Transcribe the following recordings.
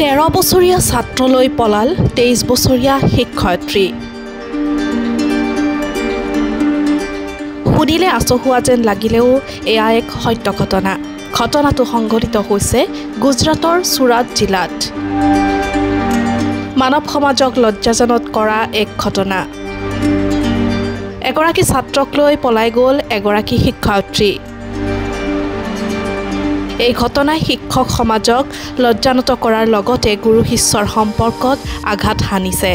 13 বছৰীয়া ছাত্ৰলৈ পলাল 23 বছৰীয়া শিক্ষয়িত্ৰী। শুনিলে আচহুৱা যেন লাগিলেও এয়া এক সত্য ঘটনা। ঘটনাটো সংঘটিত হৈছে গুজৰাটৰ চুৰাট জিলাত। মানৱ সমাজক লজ্জাজনক কৰা এক ঘটনা। এগৰাকী ছাত্ৰক লৈ পলাই গ'ল এগৰাকী শিক্ষয়িত্ৰী। এই ঘটনাই শিক্ষক সমাজক লজ্জানত কৰাৰ লগতে গুৰু শিষ্যৰ সম্পৰ্কত আঘাত হানিছে।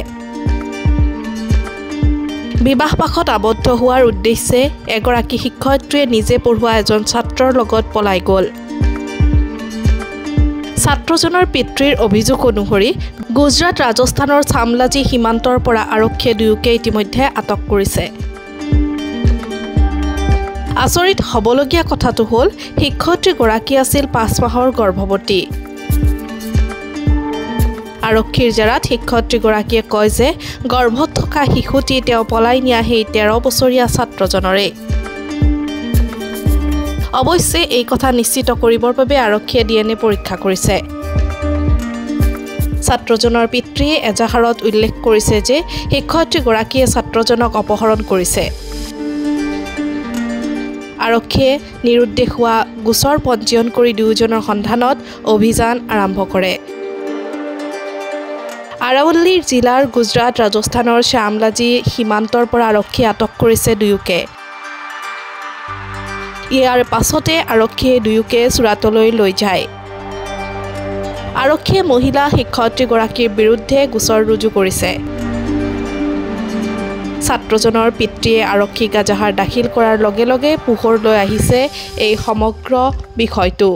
বিবাহপাশত আবদ্ধ হোৱাৰ উদ্দেশ্যে এগৰাকী শিক্ষয়িত্ৰীয়ে নিজে পঢ়ুৱা এজন ছাত্ৰৰ লগত পলাই গ'ল। ছাত্ৰজনৰ পিতৃৰ অভিযোগ অনুসৰি গুজৰাট ৰাজস্থানৰ চামলাজি সীমান্তৰ পৰা আৰক্ষীয়ে দুয়োকে ইতিমধ্যে আটক কৰিছে। আচৰিত হ'বলগীয়া কথাটো হ'ল শিক্ষয়িত্ৰীগৰাকী আছিল 5 মাহৰ গৰ্ভৱতী। আৰক্ষীৰ জেৰাত শিক্ষয়িত্ৰীগৰাকীয়ে কয় যে গৰ্ভত থকা শিশুটি তেওঁ পলাই নিয়া সেই 13 বছৰীয়া ছাত্ৰজনৰে। অৱশ্যে এই কথা নিশ্চিত কৰিবৰ বাবে আৰক্ষীয়ে DNA পৰীক্ষা কৰিছে। ছাত্ৰজনৰ পিতৃয়ে এজাহাৰত উল্লেখ কৰিছে যে শিক্ষয়িত্ৰীগৰাকীয়ে ছাত্ৰজনক অপহৰণ কৰিছে। আৰক্ষীয়ে নিৰুদ্দেশ হোৱা গোচৰ পঞ্জীয়ন কৰি দুয়োজনৰ সন্ধানত অভিযান আৰম্ভ কৰে। আৰাৱল্লী জিলাৰ গুজৰাট ৰাজস্থানৰ শ্যামলাজি সীমান্তৰ পৰা আৰক্ষীয়ে আটক কৰিছে দুয়োকে। ইয়াৰ পাছতে আৰক্ষীয়ে দুয়োকে চুৰাটলৈ লৈ যায়। আৰক্ষীয়ে মহিলা শিক্ষয়িত্ৰীগৰাকীৰ বিৰুদ্ধে গোচৰ ৰুজু কৰিছে। ছাত্ৰজনৰ পিতৃয়ে আৰক্ষীক এজাহাৰ দাখিল কৰাৰ লগে লগে পোহৰলৈ আহিছে এই সমগ্ৰ বিষয়টো।